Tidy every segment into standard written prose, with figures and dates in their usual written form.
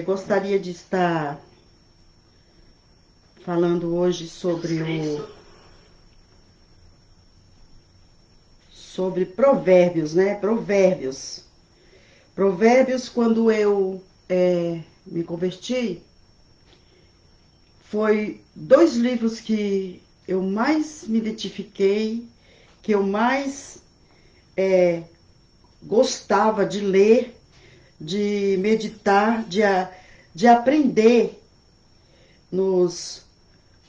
Gostaria de estar falando hoje sobre provérbios, né? Provérbios. Provérbios, quando eu me converti, foi dois livros que eu mais me identifiquei, que eu mais gostava de ler, de meditar, de aprender nos,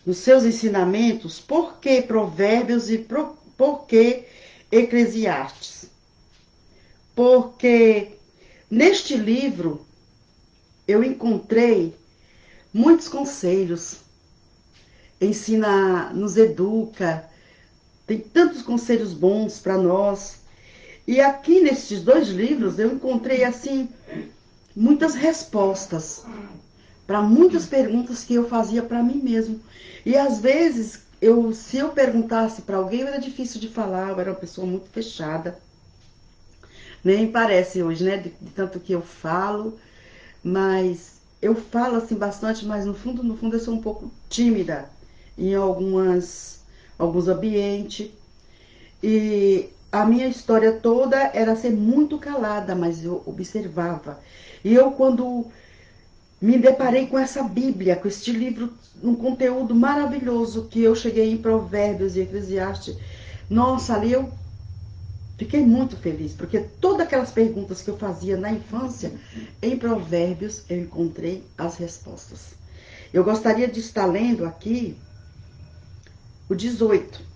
nos seus ensinamentos. Por que Provérbios e por que Eclesiastes? Porque neste livro eu encontrei muitos conselhos, ensina, nos educa, tem tantos conselhos bons para nós. E aqui nesses dois livros eu encontrei assim muitas respostas para muitas perguntas que eu fazia para mim mesmo. E às vezes, se eu perguntasse para alguém, era difícil de falar, eu era uma pessoa muito fechada. Nem parece hoje, né, de tanto que eu falo, mas eu falo assim bastante, mas no fundo eu sou um pouco tímida em alguns ambientes. E a minha história toda era ser muito calada, mas eu observava. E eu, quando me deparei com essa Bíblia, com este livro, um conteúdo maravilhoso, que eu cheguei em Provérbios e Eclesiastes, nossa, ali eu fiquei muito feliz, porque todas aquelas perguntas que eu fazia na infância, em Provérbios eu encontrei as respostas. Eu gostaria de estar lendo aqui o 18.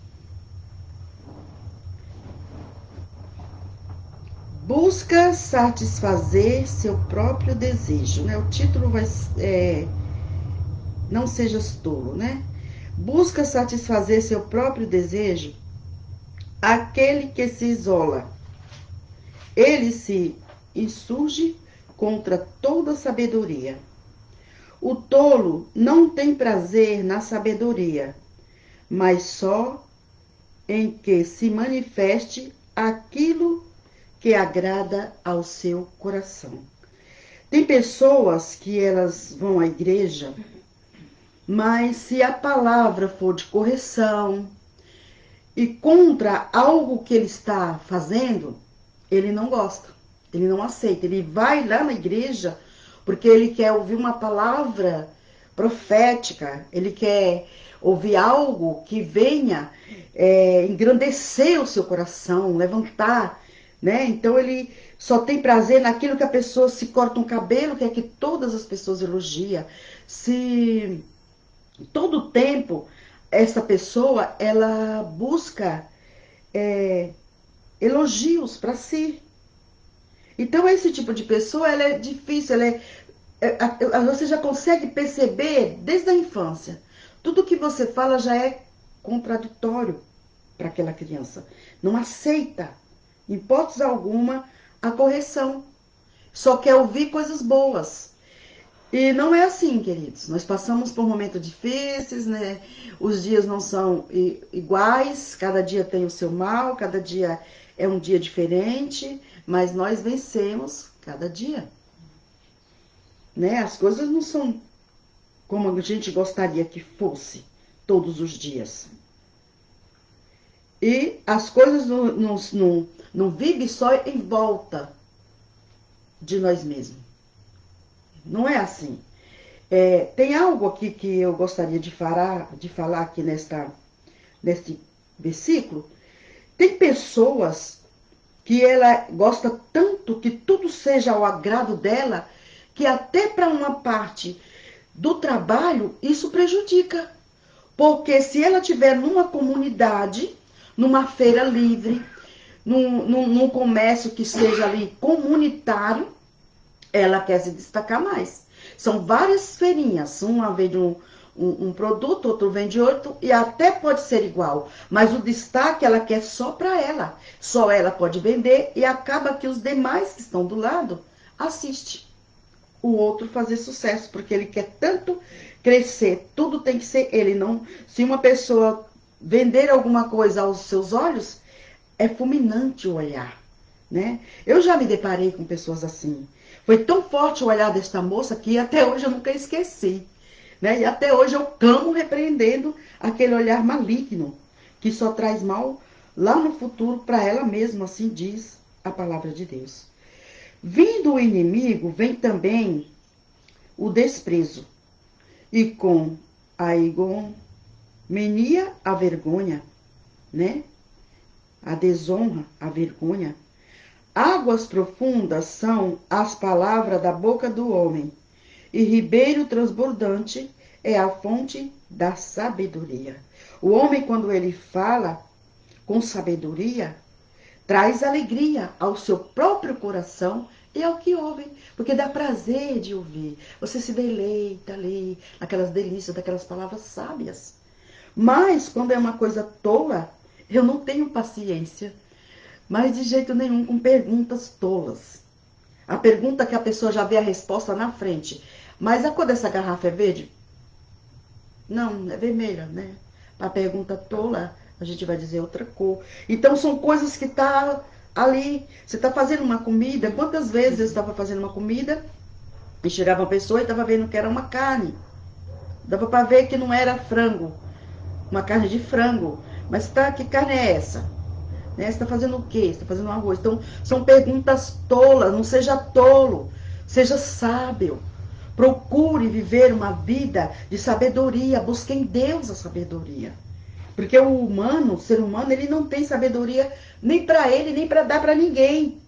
Busca satisfazer seu próprio desejo, né? O título vai não sejas tolo, né? Busca satisfazer seu próprio desejo aquele que se isola. Ele se insurge contra toda sabedoria. O tolo não tem prazer na sabedoria, mas só em que se manifeste aquilo que agrada ao seu coração. Tem pessoas que elas vão à igreja, mas se a palavra for de correção e contra algo que ele está fazendo, ele não gosta, ele não aceita. Ele vai lá na igreja porque ele quer ouvir uma palavra profética, ele quer ouvir algo que venha engrandecer o seu coração, levantar, né? Então ele só tem prazer naquilo que a pessoa se corta um cabelo, quer que todas as pessoas elogiam. Se todo tempo essa pessoa ela busca elogios para si. Então esse tipo de pessoa ela é difícil, você já consegue perceber desde a infância. Tudo que você fala já é contraditório para aquela criança. Não aceita, em hipótese alguma, a correção. Só quer ouvir coisas boas. E não é assim, queridos. Nós passamos por momentos difíceis, né? Os dias não são iguais, cada dia tem o seu mal, cada dia é um dia diferente, mas nós vencemos cada dia, né? As coisas não são como a gente gostaria que fosse todos os dias. E as coisas não vivem só em volta de nós mesmos. Não é assim. Tem algo aqui que eu gostaria de falar aqui neste versículo. Tem pessoas que ela gosta tanto que tudo seja ao agrado dela, que até para uma parte do trabalho isso prejudica. Porque se ela tiver numa comunidade, numa feira livre, num comércio que seja ali comunitário, ela quer se destacar mais. São várias feirinhas, uma vende um produto, outro vende outro, e até pode ser igual, mas o destaque ela quer só para ela. Só ela pode vender e acaba que os demais que estão do lado assistem o outro fazer sucesso, porque ele quer tanto crescer, tudo tem que ser ele. Não, se uma pessoa vender alguma coisa aos seus olhos, é fulminante o olhar. né? Eu já me deparei com pessoas assim. Foi tão forte o olhar desta moça que até hoje eu nunca esqueci, né? E até hoje eu clamo repreendendo aquele olhar maligno que só traz mal lá no futuro para ela mesma, assim diz a palavra de Deus. Vindo o inimigo, vem também o desprezo, e com a ignomínia, a vergonha, né? A desonra, a vergonha. Águas profundas são as palavras da boca do homem, e ribeiro transbordante é a fonte da sabedoria. O homem, quando ele fala com sabedoria, traz alegria ao seu próprio coração e ao que ouve, porque dá prazer de ouvir. Você se deleita ali, naquelas delícias, daquelas palavras sábias. Mas, quando é uma coisa tola, eu não tenho paciência, mas de jeito nenhum com perguntas tolas. A pergunta que a pessoa já vê a resposta na frente. Mas a cor dessa garrafa é verde? Não, é vermelha, né? A pergunta tola, a gente vai dizer outra cor. Então são coisas que tá ali. Você está fazendo uma comida. Quantas vezes eu estava fazendo uma comida e chegava uma pessoa e estava vendo que era uma carne. Dava para ver que não era frango, uma carne de frango. Mas tá, que carne é essa? Né? Você está fazendo o quê? Você está fazendo um arroz. Então são perguntas tolas. Não seja tolo, seja sábio. Procure viver uma vida de sabedoria. Busque em Deus a sabedoria. Porque o humano, o ser humano, ele não tem sabedoria nem para ele, nem para dar para ninguém.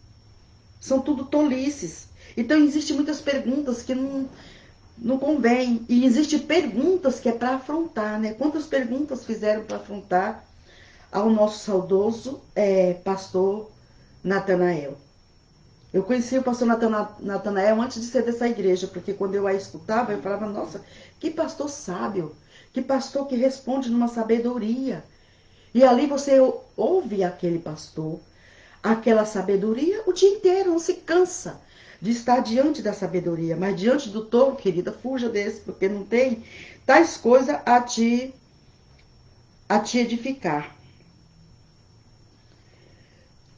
São tudo tolices. Então, existem muitas perguntas que não convém. E existem perguntas que é para afrontar, né? Quantas perguntas fizeram para afrontar ao nosso saudoso pastor Natanael? Eu conheci o pastor Natanael antes de ser dessa igreja, porque quando eu a escutava, eu falava, nossa, que pastor sábio, que pastor que responde numa sabedoria. E ali você ouve aquele pastor, aquela sabedoria o dia inteiro, não se cansa de estar diante da sabedoria. Mas diante do tolo, querida, fuja desse, porque não tem tais coisas a te edificar.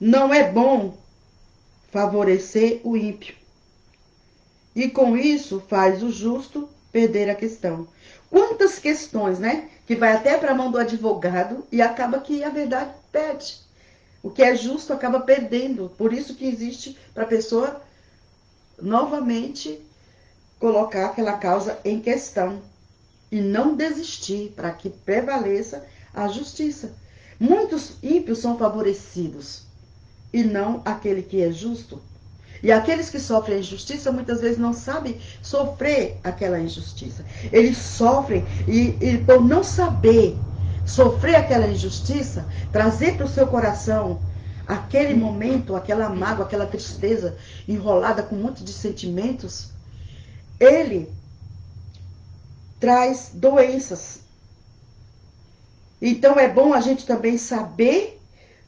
Não é bom favorecer o ímpio. E com isso faz o justo perder a questão. Quantas questões, né? Que vai até para a mão do advogado e acaba que a verdade perde. O que é justo acaba perdendo. Por isso que existe para a pessoa novamente colocar aquela causa em questão e não desistir para que prevaleça a justiça. Muitos ímpios são favorecidos e não aquele que é justo. E aqueles que sofrem a injustiça muitas vezes não sabem sofrer aquela injustiça. Eles sofrem e por não saber sofrer aquela injustiça, trazer para o seu coração aquele momento, aquela mágoa, aquela tristeza enrolada com um monte de sentimentos, ele traz doenças. Então é bom a gente também saber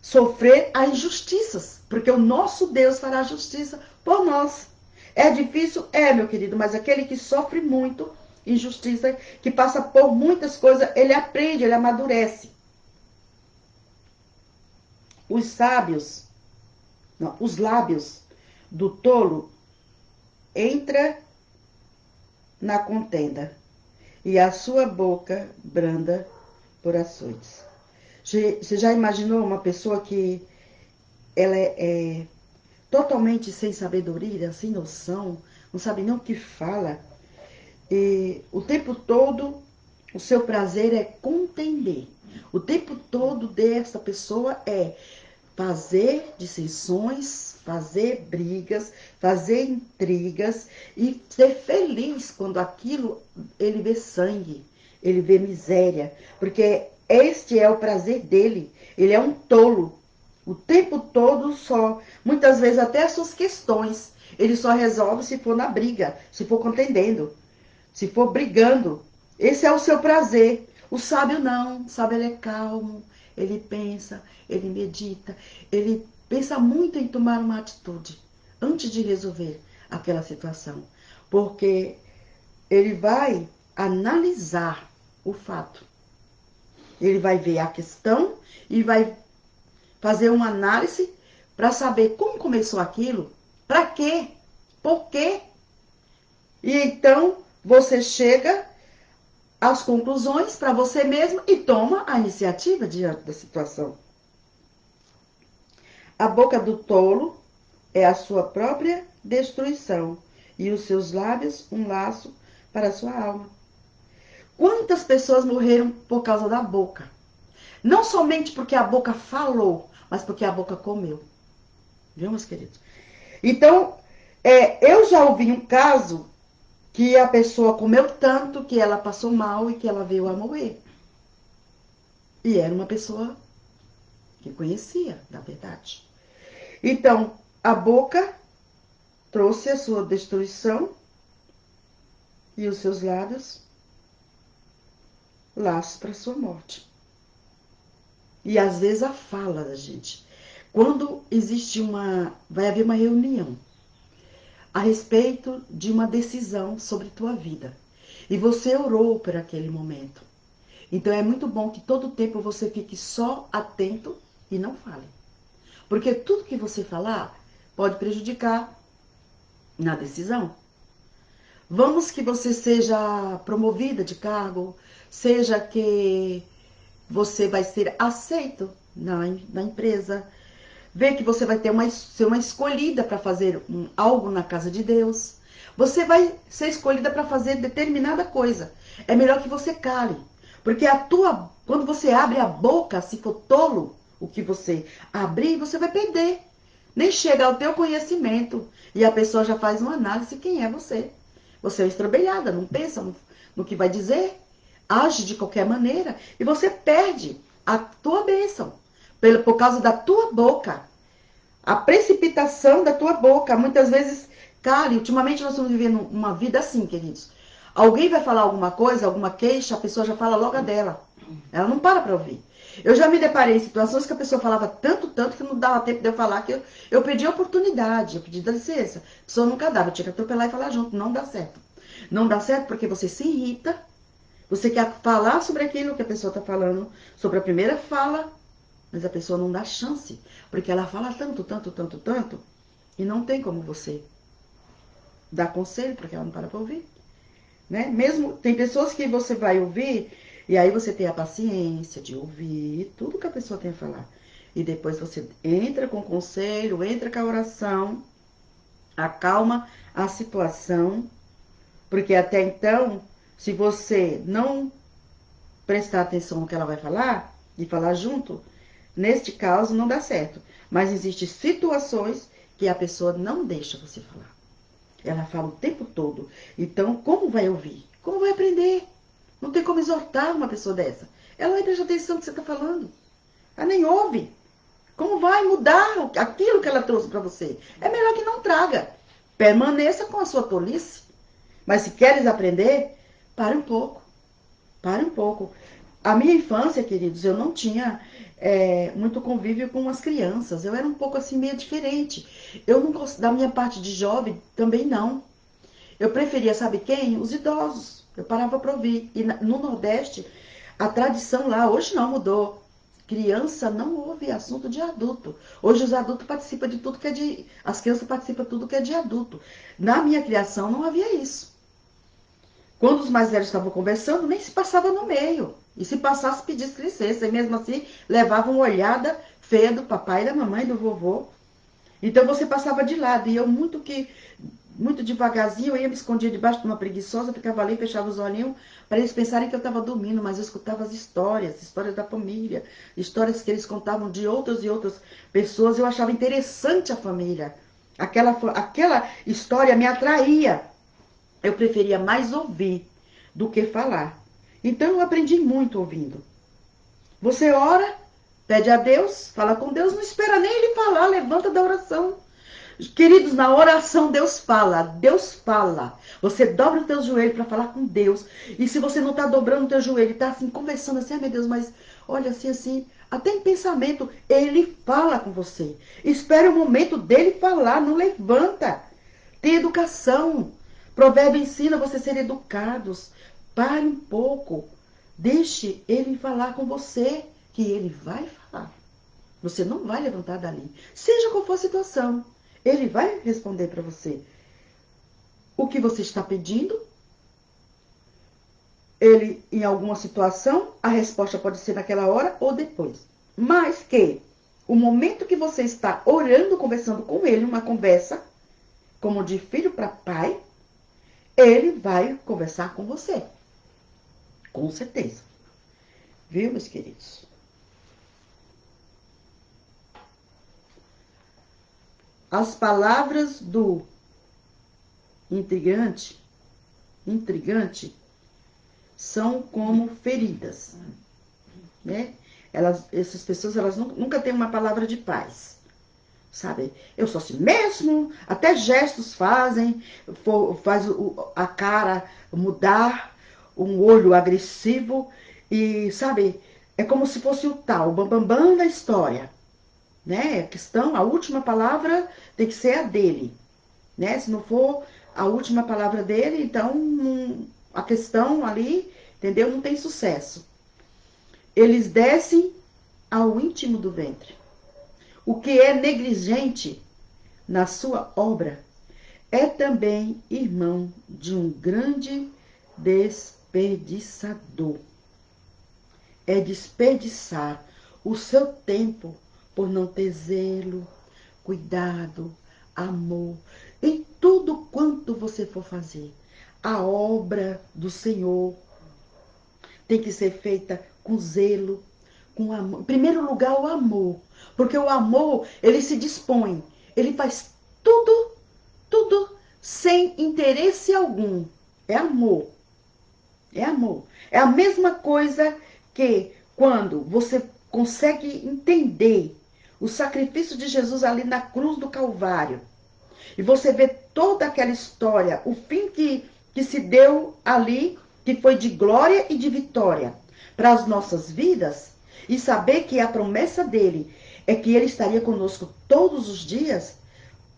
sofrer as injustiças, porque o nosso Deus fará justiça por nós. É difícil? É, meu querido, mas aquele que sofre muito injustiça, que passa por muitas coisas, ele aprende, ele amadurece. Os sábios, não, os lábios do tolo entra na contenda, e a sua boca branda por açoites. Você já imaginou uma pessoa que ela é totalmente sem sabedoria, sem noção, não sabe nem o que fala, e o tempo todo o seu prazer é contender. O tempo todo dessa pessoa é fazer dissensões, fazer brigas, fazer intrigas e ser feliz quando aquilo ele vê sangue, ele vê miséria, porque este é o prazer dele. Ele é um tolo. O tempo todo só, muitas vezes até as suas questões, ele só resolve se for na briga, se for contendendo, se for brigando. Esse é o seu prazer. O sábio não, o sábio ele é calmo, ele pensa, ele medita, ele pensa muito em tomar uma atitude antes de resolver aquela situação, porque ele vai analisar o fato. Ele vai ver a questão e vai fazer uma análise para saber como começou aquilo, para quê, por quê. E então você chega às conclusões para você mesmo e toma a iniciativa diante da situação. A boca do tolo é a sua própria destruição e os seus lábios um laço para a sua alma. Quantas pessoas morreram por causa da boca? Não somente porque a boca falou, mas porque a boca comeu. Viu, meus queridos? Então, eu já ouvi um caso que a pessoa comeu tanto que ela passou mal e que ela veio a morrer. E era uma pessoa que conhecia, na verdade. Então, a boca trouxe a sua destruição e os seus lábios laços para a sua morte. E às vezes a fala da gente. Quando existe vai haver uma reunião a respeito de uma decisão sobre tua vida. E você orou por aquele momento. Então é muito bom que todo tempo você fique só atento e não fale. Porque tudo que você falar pode prejudicar na decisão. Vamos que você seja promovida de cargo, seja que você vai ser aceito na empresa, vê que você vai ser uma escolhida para fazer algo na casa de Deus. Você vai ser escolhida para fazer determinada coisa. É melhor que você cale. Porque quando você abre a boca, se for tolo o que você abrir, você vai perder. Nem chega ao teu conhecimento. E a pessoa já faz uma análise de quem é você. Você é estrambelhada, não pensa no que vai dizer. Age de qualquer maneira. E você perde a tua bênção. Por causa da tua boca. A precipitação da tua boca. Muitas vezes, cara, ultimamente nós estamos vivendo uma vida assim, queridos. Alguém vai falar alguma coisa, alguma queixa, a pessoa já fala logo a dela. Ela não para ouvir. Eu já me deparei em situações que a pessoa falava tanto, que não dava tempo de eu falar, que eu pedi a oportunidade, eu pedi dá licença. A pessoa nunca dava, eu tinha que atropelar e falar junto. Não dá certo. Não dá certo porque você se irrita, você quer falar sobre aquilo que a pessoa está falando, sobre a primeira fala, mas a pessoa não dá chance, porque ela fala tanto, e não tem como você dar conselho, porque ela não para ouvir. Né? Mesmo, tem pessoas que você vai ouvir, e aí você tem a paciência de ouvir tudo que a pessoa tem a falar. E depois você entra com o conselho, entra com a oração, acalma a situação, porque até então, se você não prestar atenção no que ela vai falar, e falar junto, neste caso não dá certo. Mas existem situações que a pessoa não deixa você falar. Ela fala o tempo todo. Então, como vai ouvir? Como vai aprender? Não tem como exortar uma pessoa dessa. Ela vai prestar atenção no que você está falando. Ela nem ouve. Como vai mudar aquilo que ela trouxe para você? É melhor que não traga. Permaneça com a sua tolice. Mas se queres aprender, pare um pouco. Pare um pouco. A minha infância, queridos, eu não tinha muito convívio com as crianças. Eu era um pouco assim, meio diferente. Eu não gosto, da minha parte de jovem, também não. Eu preferia, sabe quem? Os idosos. Eu parava para ouvir. E no Nordeste, a tradição lá, hoje não mudou. Criança não ouve assunto de adulto. Hoje os adultos participam de tudo que é de... As crianças participam de tudo que é de adulto. Na minha criação não havia isso. Quando os mais velhos estavam conversando, nem se passava no meio. E se passasse, pedisse licença. E mesmo assim, levava uma olhada feia do papai, da mamãe, do vovô. Então você passava de lado. E eu muito devagarzinho, eu ia me escondia debaixo de uma preguiçosa, ficava ali, fechava os olhinhos, para eles pensarem que eu estava dormindo, mas eu escutava as histórias da família, histórias que eles contavam de outras e outras pessoas. Eu achava interessante a família. Aquela história me atraía. Eu preferia mais ouvir do que falar. Então eu aprendi muito ouvindo. Você ora, pede a Deus, fala com Deus, não espera nem ele falar, levanta da oração. Queridos, na oração Deus fala, Deus fala. Você dobra o teu joelho para falar com Deus. E se você não está dobrando o teu joelho, está assim, conversando assim, meu Deus, mas olha assim, até em pensamento, ele fala com você. Espere o momento dele falar, não levanta. Tem educação. Provérbio ensina você a ser educados. Pare um pouco. Deixe ele falar com você, que ele vai falar. Você não vai levantar dali. Seja qual for a situação, ele vai responder para você o que você está pedindo. Ele, em alguma situação, a resposta pode ser naquela hora ou depois. Mas que o momento que você está orando, conversando com ele, uma conversa, como de filho para pai, ele vai conversar com você. Com certeza. Viu, meus queridos? As palavras do intrigante são como feridas, né? Essas pessoas, elas nunca têm uma palavra de paz, sabe? Eu sou assim mesmo, até gestos faz a cara mudar, um olho agressivo e, sabe, é como se fosse o tal, o bambambam da história, né? A questão, a última palavra tem que ser a dele, né? Se não for a última palavra dele, então a questão ali, entendeu? Não tem sucesso. Eles descem ao íntimo do ventre. O que é negligente na sua obra é também irmão de um grande desperdiçador. É desperdiçar o seu tempo por não ter zelo, cuidado, amor, em tudo quanto você for fazer. A obra do Senhor tem que ser feita com zelo, com amor. Em primeiro lugar, o amor. Porque o amor, ele se dispõe, ele faz tudo sem interesse algum. É amor. É amor. É a mesma coisa que quando você consegue entender o sacrifício de Jesus ali na cruz do Calvário. E você vê toda aquela história, o fim que se deu ali, que foi de glória e de vitória para as nossas vidas, e saber que a promessa dele é que ele estaria conosco todos os dias,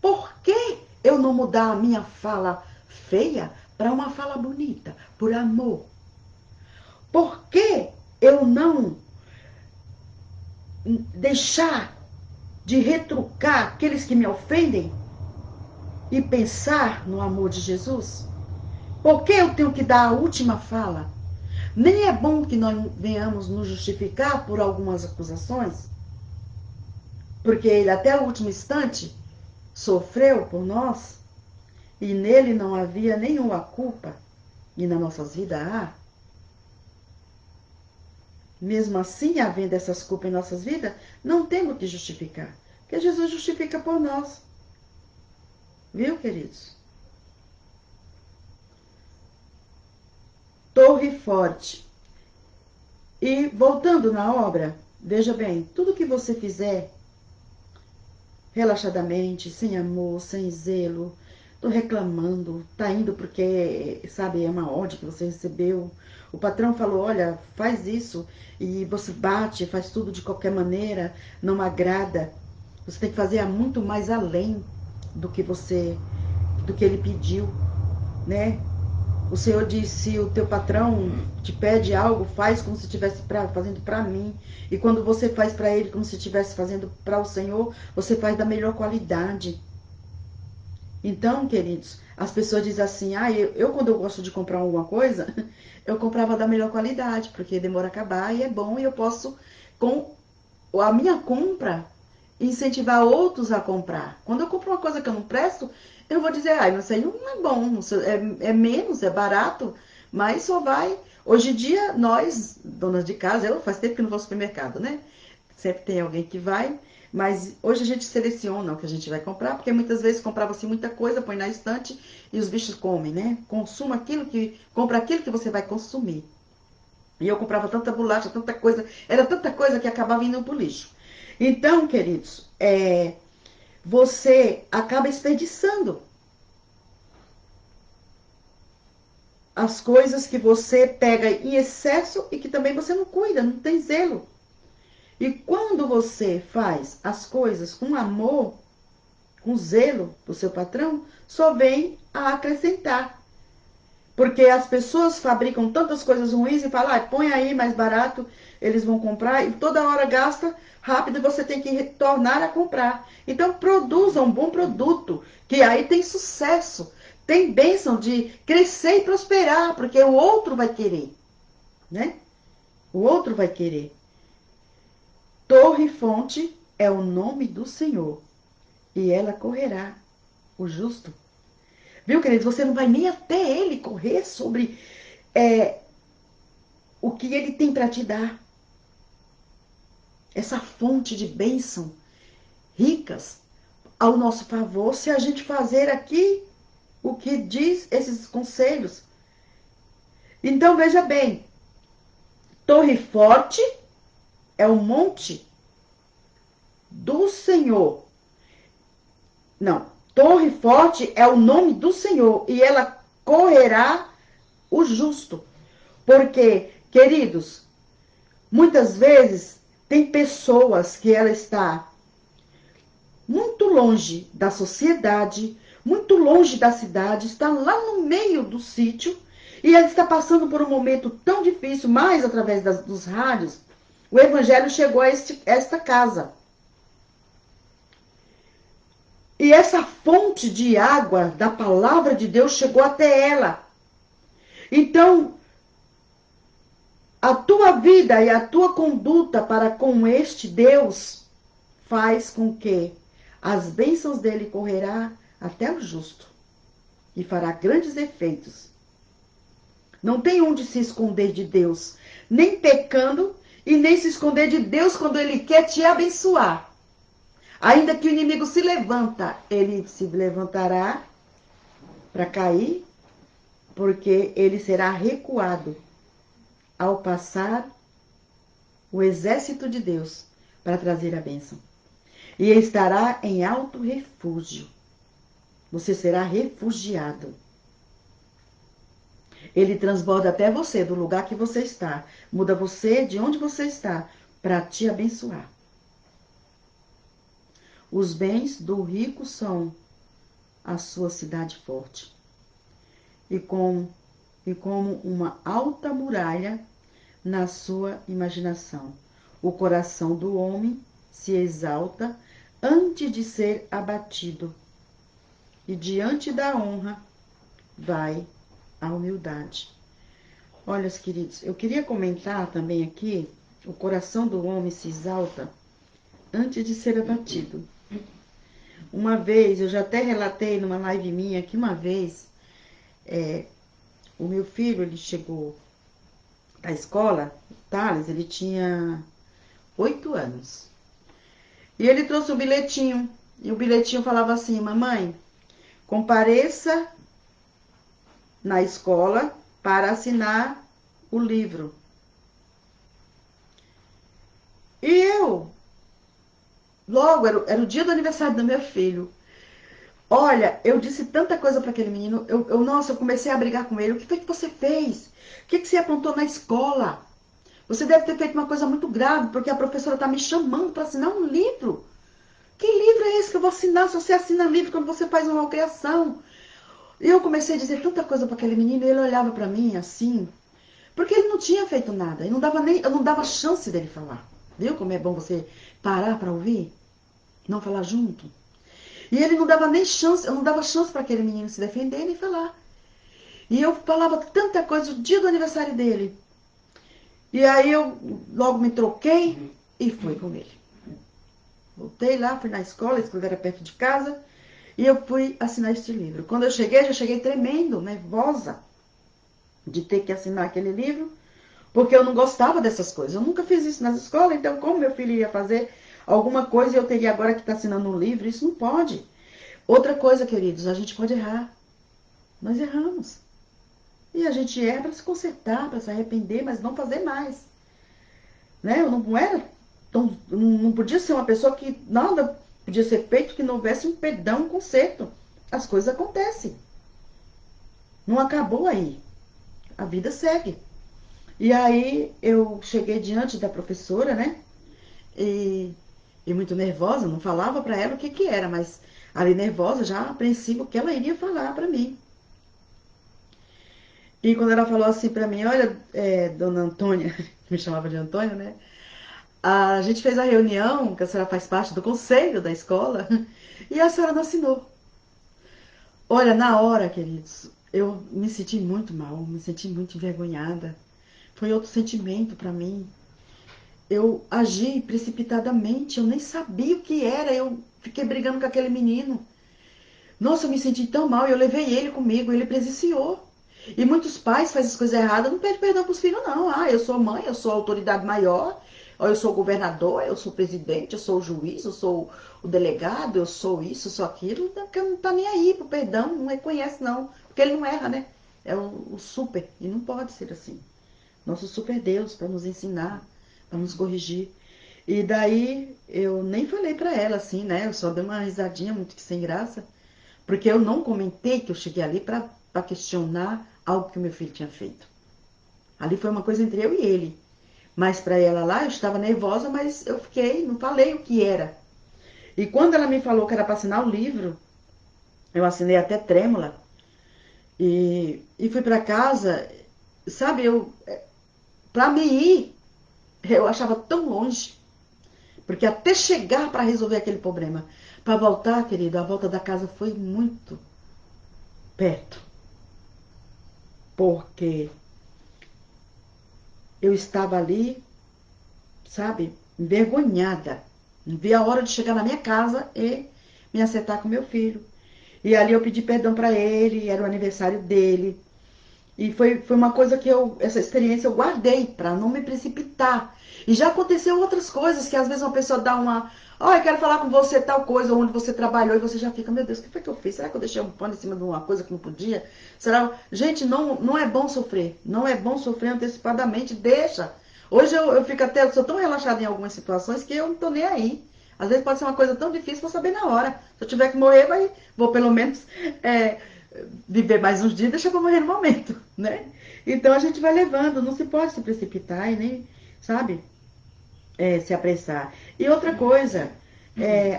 por que eu não mudar a minha fala feia para uma fala bonita, por amor? Por que eu não deixar de retrucar aqueles que me ofendem e pensar no amor de Jesus? Por que eu tenho que dar a última fala? Nem é bom que nós venhamos nos justificar por algumas acusações, porque ele até o último instante sofreu por nós e nele não havia nenhuma culpa, e nas nossas vidas há. Mesmo assim, havendo essas culpas em nossas vidas, não temos que justificar, porque Jesus justifica por nós. Viu, queridos? Torre forte. E voltando na obra, veja bem, tudo que você fizer relaxadamente, sem amor, sem zelo, tô reclamando, tá indo porque, sabe, é uma ordem que você recebeu. O patrão falou, olha, faz isso, e você bate, faz tudo de qualquer maneira, não agrada. Você tem que fazer muito mais além do que ele pediu, né? O Senhor disse, se o teu patrão te pede algo, faz como se estivesse fazendo para mim. E quando você faz para ele como se estivesse fazendo para o Senhor, você faz da melhor qualidade. Então, queridos, as pessoas dizem assim, eu quando eu gosto de comprar alguma coisa, eu comprava da melhor qualidade, porque demora a acabar e é bom e eu posso, com a minha compra, incentivar outros a comprar. Quando eu compro uma coisa que eu não presto, eu vou dizer, mas isso aí não é bom, é menos, é barato, mas só vai. Hoje em dia, nós, donas de casa, eu faz tempo que não vou ao supermercado, né? Sempre tem alguém que vai, mas hoje a gente seleciona o que a gente vai comprar, porque muitas vezes comprava-se muita coisa, põe na estante e os bichos comem, né? Compra aquilo que você vai consumir. E eu comprava tanta bolacha, tanta coisa, era tanta coisa que acabava indo pro lixo. Então, queridos, você acaba desperdiçando as coisas que você pega em excesso e que também você não cuida, não tem zelo. E quando você faz as coisas com amor, com zelo do seu patrão, só vem a acrescentar. Porque as pessoas fabricam tantas coisas ruins e falam, põe aí mais barato, eles vão comprar, e toda hora gasta rápido e você tem que retornar a comprar. Então produza um bom produto, que aí tem sucesso, tem bênção de crescer e prosperar, porque o outro vai querer, né? O outro vai querer. Torre Fonte é o nome do Senhor, e ela correrá, o justo. Viu, queridos? Você não vai nem até ele correr sobre o que ele tem para te dar. Essa fonte de bênção, ricas, ao nosso favor, se a gente fazer aqui o que diz esses conselhos. Então, veja bem, Torre Forte é o monte do Senhor. Não, Torre Forte é o nome do Senhor e ela correrá o justo. Porque, queridos, muitas vezes tem pessoas que ela está muito longe da sociedade, muito longe da cidade, está lá no meio do sítio e ela está passando por um momento tão difícil, mais através dos rádios, o evangelho chegou a esta casa. E essa fonte de água da palavra de Deus chegou até ela. Então, a tua vida e a tua conduta para com este Deus faz com que as bênçãos dele correrá até o justo e fará grandes efeitos. Não tem onde se esconder de Deus, nem pecando e nem se esconder de Deus quando ele quer te abençoar. Ainda que o inimigo se levanta, ele se levantará para cair, porque ele será recuado ao passar o exército de Deus para trazer a bênção. E estará em alto refúgio. Você será refugiado. Ele transborda até você, do lugar que você está. Muda você de onde você está, para te abençoar. Os bens do rico são a sua cidade forte. E como uma alta muralha na sua imaginação. O coração do homem se exalta antes de ser abatido. E diante da honra vai a humildade. Olha, queridos, eu queria comentar também aqui, o coração do homem se exalta antes de ser abatido. Uma vez, eu já até relatei numa live minha que uma vez, o meu filho, ele chegou da escola, o Thales, ele tinha 8 anos. E ele trouxe um bilhetinho, e o bilhetinho falava assim, mamãe, compareça na escola para assinar o livro. E eu, logo, era o dia do aniversário do meu filho. Olha, eu disse tanta coisa para aquele menino. Nossa, eu comecei a brigar com ele. O que foi que você fez? O que você aprontou na escola? Você deve ter feito uma coisa muito grave, porque a professora está me chamando para assinar um livro. Que livro é esse que eu vou assinar se você assina livro quando você faz uma malcriação? E eu comecei a dizer tanta coisa para aquele menino e ele olhava para mim assim, porque ele não tinha feito nada. E eu não dava chance dele falar. Viu como é bom você parar para ouvir? Não falar junto? E ele não dava nem chance, eu não dava chance para aquele menino se defender nem falar. E eu falava tanta coisa o dia do aniversário dele. E aí eu logo me troquei e fui com ele. Voltei lá, fui na escola, a escola era perto de casa, e eu fui assinar este livro. Quando eu cheguei, já cheguei tremendo, nervosa de ter que assinar aquele livro, porque eu não gostava dessas coisas. Eu nunca fiz isso nas escolas, então como meu filho ia fazer alguma coisa e eu teria agora que estar assinando um livro? Isso não pode. Outra coisa, queridos, a gente pode errar. Nós erramos. E a gente erra para se consertar, para se arrepender, mas não fazer mais. Né? Eu não era tão, não podia ser uma pessoa que nada podia ser feito que não houvesse um perdão, um conserto. As coisas acontecem. Não acabou aí. A vida segue. E aí eu cheguei diante da professora, né? E muito nervosa, não falava para ela o que era, mas ali nervosa, já apreensiva o que ela iria falar para mim. E quando ela falou assim pra mim, olha, dona Antônia, me chamava de Antônia, né? A gente fez a reunião, que a senhora faz parte do conselho da escola, e a senhora não assinou. Olha, na hora, queridos, eu me senti muito mal, me senti muito envergonhada. Foi outro sentimento pra mim. Eu agi precipitadamente, eu nem sabia o que era, eu fiquei brigando com aquele menino. Nossa, eu me senti tão mal, eu levei ele comigo, ele presenciou. E muitos pais fazem as coisas erradas, não pedem perdão para os filhos, não. Ah, eu sou mãe, eu sou a autoridade maior, ou eu sou o governador, eu sou o presidente, eu sou o juiz, eu sou o delegado, eu sou isso, eu sou aquilo. Não tá nem aí pro perdão, não reconhece, não. Porque ele não erra, né? É o super, e não pode ser assim. Nosso super Deus para nos ensinar, para nos corrigir. E daí eu nem falei para ela assim, né? Eu só dei uma risadinha muito que sem graça. Porque eu não comentei que eu cheguei ali para questionar algo que o meu filho tinha feito. Ali foi uma coisa entre eu e ele. Mas para ela lá, eu estava nervosa, mas eu fiquei, não falei o que era. E quando ela me falou que era para assinar o livro, eu assinei até trêmula. E fui para casa, sabe, para me ir, eu achava tão longe. Porque até chegar para resolver aquele problema, para voltar, querido, a volta da casa foi muito perto. Porque eu estava ali, sabe, envergonhada. Não vi a hora de chegar na minha casa e me acertar com meu filho. E ali eu pedi perdão para ele, era o aniversário dele. E foi uma coisa que essa experiência eu guardei para não me precipitar. E já aconteceu outras coisas que às vezes uma pessoa dá uma, eu quero falar com você tal coisa, onde você trabalhou, e você já fica, meu Deus, o que foi que eu fiz? Será que eu deixei um pano em cima de uma coisa que não podia? Será? Gente, não é bom sofrer. Não é bom sofrer antecipadamente, deixa. Hoje eu fico até, eu sou tão relaxada em algumas situações que eu não tô nem aí. Às vezes pode ser uma coisa tão difícil, vou saber na hora. Se eu tiver que morrer, vou pelo menos é, viver mais uns dias, deixa eu morrer no momento, né? Então a gente vai levando, não se pode se precipitar e nem, sabe, se apressar. E outra coisa,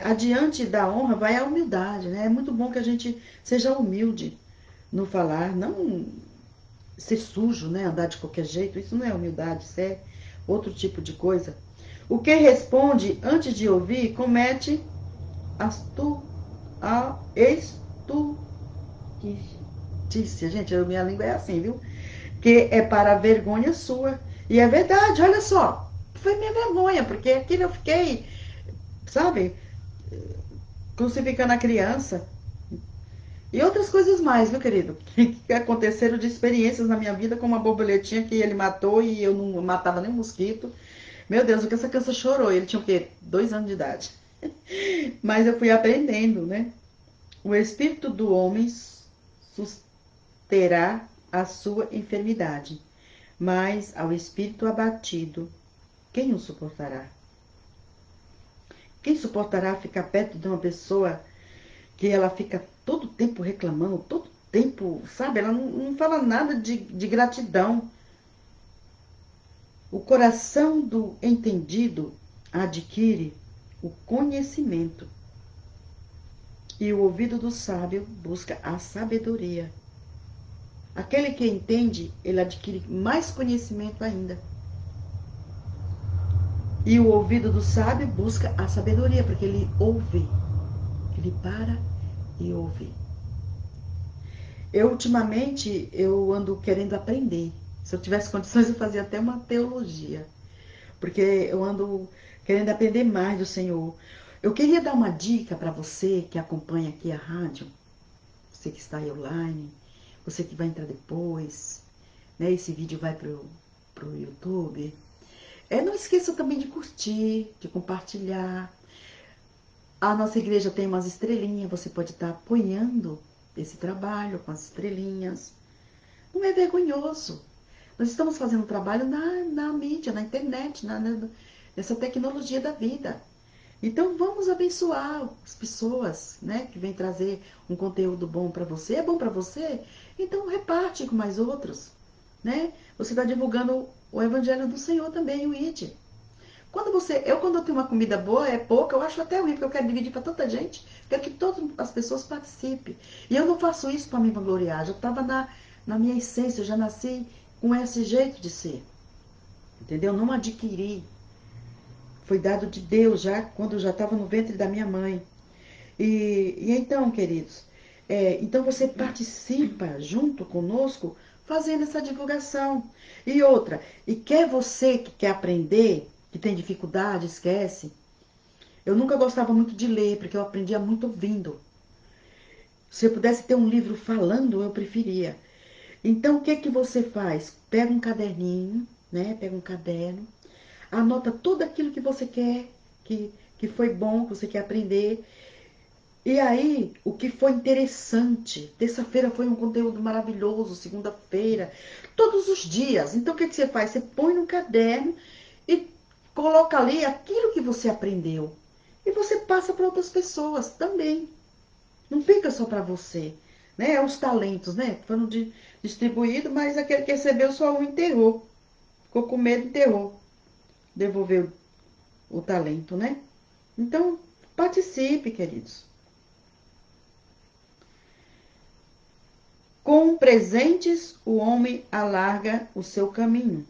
adiante da honra vai a humildade, né? É muito bom que a gente seja humilde no falar, não ser sujo, né? Andar de qualquer jeito, isso não é humildade, isso é outro tipo de coisa. O que responde antes de ouvir comete astu, a estultícia. Gente, a minha língua é assim, viu? Que é para a vergonha sua. E é verdade, olha só. Foi minha vergonha, porque aquilo eu fiquei, sabe, crucificando a criança. E outras coisas mais, viu, querido? Que aconteceram de experiências na minha vida, como uma borboletinha que ele matou e eu não matava nem um mosquito. Meu Deus, o que essa criança chorou? Ele tinha o quê? 2 anos de idade. Mas eu fui aprendendo, né? O espírito do homem susterá a sua enfermidade, mas ao espírito abatido, quem o suportará? Quem suportará ficar perto de uma pessoa que ela fica todo tempo reclamando, todo tempo, sabe? Ela não fala nada de gratidão. O coração do entendido adquire o conhecimento e o ouvido do sábio busca a sabedoria. Aquele que entende, ele adquire mais conhecimento ainda. E o ouvido do sábio busca a sabedoria, porque ele ouve. Ele para e ouve. Ultimamente, eu ando querendo aprender. Se eu tivesse condições, eu fazia até uma teologia. Porque eu ando querendo aprender mais do Senhor. Eu queria dar uma dica para você que acompanha aqui a rádio. Você que está aí online. Você que vai entrar depois. Né? Esse vídeo vai pro YouTube. Não esqueça também de curtir, de compartilhar. A nossa igreja tem umas estrelinhas, você pode estar apoiando esse trabalho com as estrelinhas. Não é vergonhoso. Nós estamos fazendo um trabalho na mídia, na internet, nessa tecnologia da vida. Então vamos abençoar as pessoas, né, que vêm trazer um conteúdo bom para você. É bom para você? Então reparte com mais outros, né? Você está divulgando o evangelho do Senhor também, o ID. Quando eu tenho uma comida boa, é pouca, eu acho até ruim, porque eu quero dividir para tanta gente, quero que todas as pessoas participem. E eu não faço isso para me vangloriar, eu estava na minha essência, eu já nasci com esse jeito de ser. Entendeu? Não adquiri. Foi dado de Deus já quando eu já estava no ventre da minha mãe. E então, queridos, então você participa junto conosco fazendo essa divulgação. E outra, e quer você que quer aprender, que tem dificuldade, esquece. Eu nunca gostava muito de ler, porque eu aprendia muito ouvindo. Se eu pudesse ter um livro falando, eu preferia. Então, o que que você faz? Pega um caderninho, né? Pega um caderno, anota tudo aquilo que você quer, que foi bom, que você quer aprender. E aí, o que foi interessante, terça-feira foi um conteúdo maravilhoso, segunda-feira, todos os dias. Então, o que você faz? Você põe no caderno e coloca ali aquilo que você aprendeu. E você passa para outras pessoas também. Não fica só para você. Né? Os talentos, né? Foram distribuídos, mas aquele que recebeu só um enterrou. Ficou com medo, enterrou. Devolveu o talento, né? Então, participe, queridos. Com presentes o homem alarga o seu caminho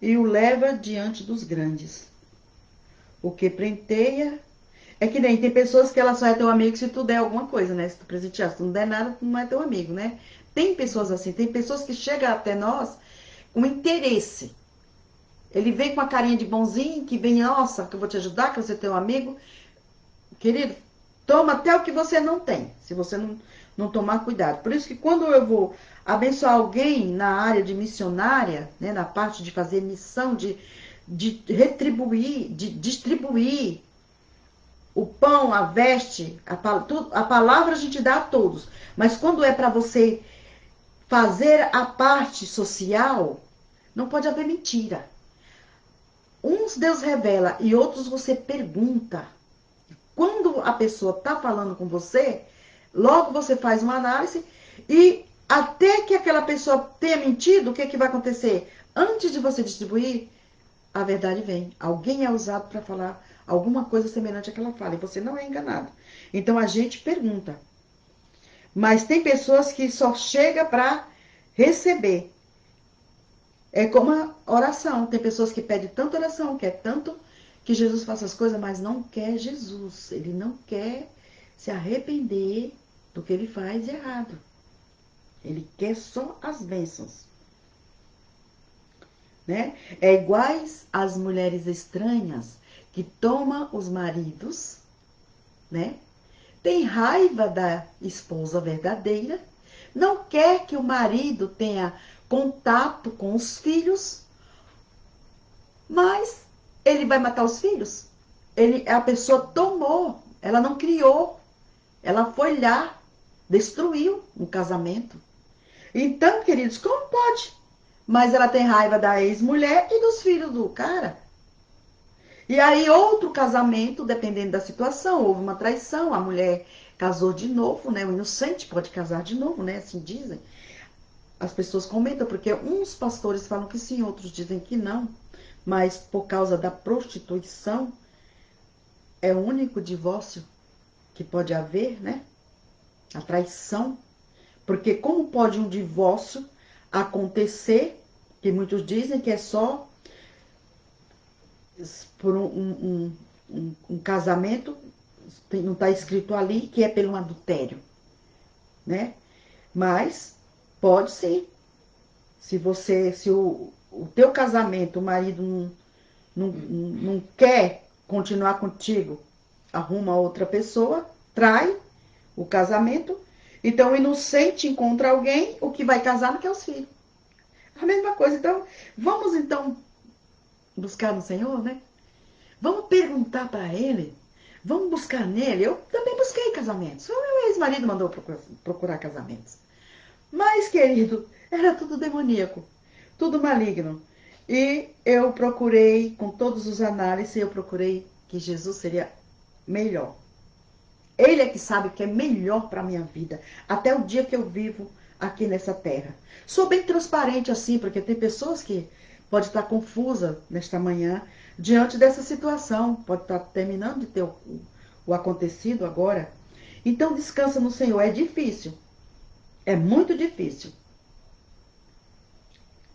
e o leva diante dos grandes. O que prenteia é que nem tem pessoas que ela só é teu amigo se tu der alguma coisa, né? Se tu presentear, se tu não der nada, tu não é teu amigo, né? Tem pessoas assim, tem pessoas que chegam até nós com interesse. Ele vem com a carinha de bonzinho, que vem, nossa, que eu vou te ajudar, que você é teu amigo. Querido, toma até o que você não tem, se você não tomar cuidado. Por isso que quando eu vou abençoar alguém na área de missionária, né, na parte de fazer missão, de retribuir, de distribuir o pão, a veste, a palavra a gente dá a todos. Mas quando é para você fazer a parte social, não pode haver mentira. Uns Deus revela e outros você pergunta. Quando a pessoa está falando com você, logo você faz uma análise e até que aquela pessoa tenha mentido, o que, que vai acontecer? Antes de você distribuir, a verdade vem. Alguém é usado para falar alguma coisa semelhante àquela fala e você não é enganado. Então a gente pergunta. Mas tem pessoas que só chegam para receber. É como a oração. Tem pessoas que pedem tanta oração, quer tanto que Jesus faça as coisas, mas não quer Jesus. Ele não quer se arrepender do que ele faz de errado. Ele quer só as bênçãos. Né? É iguais às mulheres estranhas que tomam os maridos, né? Tem raiva da esposa verdadeira, não quer que o marido tenha contato com os filhos, mas ele vai matar os filhos. A pessoa tomou, ela não criou, ela foi lá, destruiu um casamento. Então, queridos, como pode? Mas ela tem raiva da ex-mulher e dos filhos do cara. E aí, outro casamento, dependendo da situação, houve uma traição, a mulher casou de novo, né? O inocente pode casar de novo, né? Assim dizem. As pessoas comentam, porque uns pastores falam que sim, outros dizem que não. Mas por causa da prostituição, é o único divórcio que pode haver, né? A traição. Porque como pode um divórcio acontecer, que muitos dizem que é só por um casamento, não está escrito ali, que é pelo adultério, né? Mas pode sim. Se o teu casamento, o marido não quer continuar contigo, arruma outra pessoa, trai o casamento, então o inocente encontra alguém, o que vai casar não quer os filhos. A mesma coisa. Então, vamos então buscar no Senhor, né? Vamos perguntar para Ele. Vamos buscar nele. Eu também busquei casamentos. O meu ex-marido mandou procurar casamentos. Mas, querido, era tudo demoníaco. Tudo maligno. E eu procurei, com todos os análises, eu procurei que Jesus seria melhor. Ele é que sabe o que é melhor para a minha vida. Até o dia que eu vivo aqui nessa terra. Sou bem transparente assim, porque tem pessoas que pode estar confusa nesta manhã diante dessa situação. Pode estar terminando de ter o acontecido agora. Então descansa no Senhor. É difícil. É muito difícil.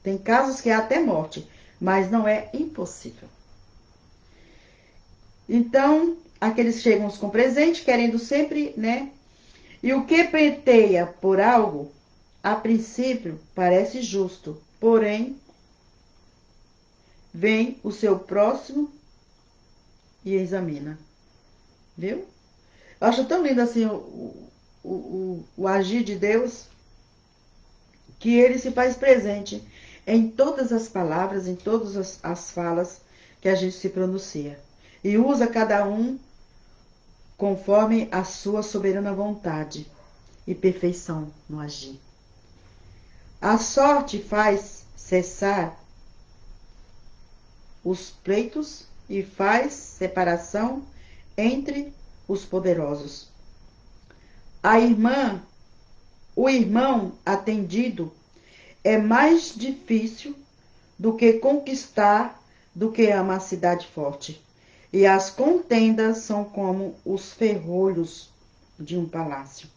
Tem casos que é até morte, mas não é impossível. Então, aqueles chegam com presente, querendo sempre, né? E o que pleiteia por algo, a princípio, parece justo, porém, vem o seu próximo e examina. Viu? Eu acho tão lindo assim o agir de Deus, que ele se faz presente em todas as palavras, em todas as falas que a gente se pronuncia. E usa cada um conforme a sua soberana vontade e perfeição no agir. A sorte faz cessar os pleitos e faz separação entre os poderosos. O irmão atendido é mais difícil do que conquistar, do que ama a cidade forte. E as contendas são como os ferrolhos de um palácio.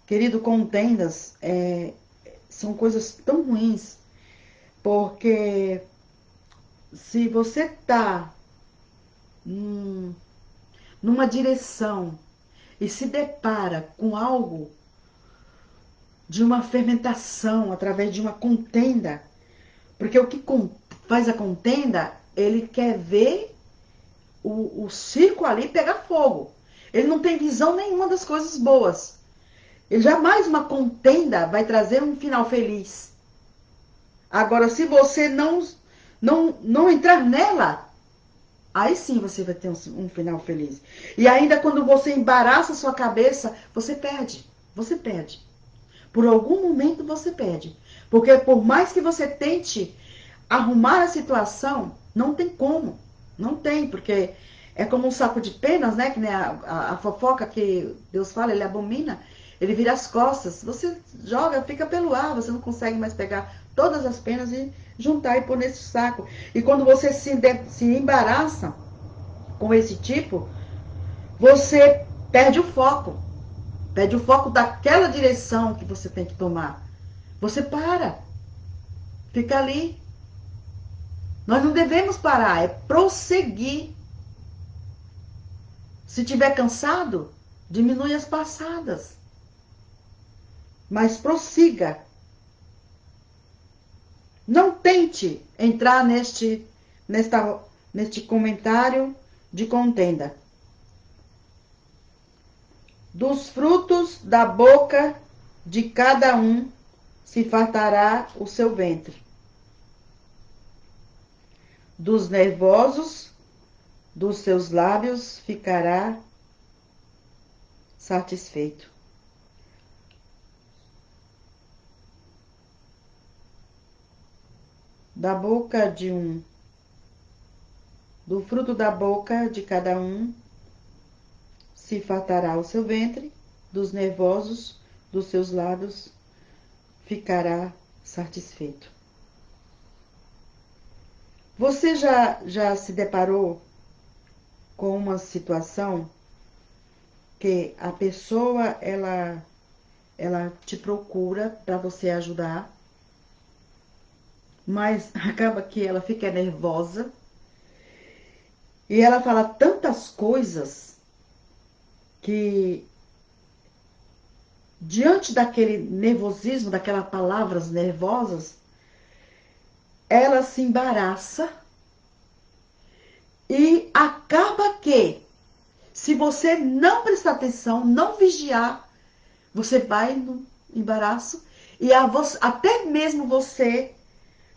Querido, contendas são coisas tão ruins, porque se você está numa direção e se depara com algo de uma fermentação através de uma contenda, porque o que faz a contenda, ele quer ver o circo ali pegar fogo. Ele não tem visão nenhuma das coisas boas. Ele jamais uma contenda vai trazer um final feliz. Agora, se você não entrar nela, aí sim você vai ter um final feliz. E ainda quando você embaraça a sua cabeça, você perde. Você perde. Por algum momento você perde. Porque por mais que você tente arrumar a situação, não tem como. Não tem, porque é como um saco de penas, né? Que nem a fofoca que Deus fala, ele abomina, ele vira as costas. Você joga, fica pelo ar, você não consegue mais pegar todas as penas e juntar e pôr nesse saco. E quando você se embaraça com esse tipo, você perde o foco. Perde o foco daquela direção que você tem que tomar. Você para. Fica ali. Nós não devemos parar, é prosseguir. Se tiver cansado, diminui as passadas. Mas prossiga. Não tente entrar neste comentário de contenda. Dos frutos da boca de cada um se fartará o seu ventre. Dos nervosos dos seus lábios ficará satisfeito. Da boca de um, do fruto da boca de cada um se fartará o seu ventre, dos nervosos dos seus lábios ficará satisfeito. Você já se deparou com uma situação que a pessoa ela te procura para você ajudar, mas acaba que ela fica nervosa e ela fala tantas coisas que diante daquele nervosismo, daquelas palavras nervosas, ela se embaraça e acaba que, se você não prestar atenção, não vigiar, você vai no embaraço e até mesmo você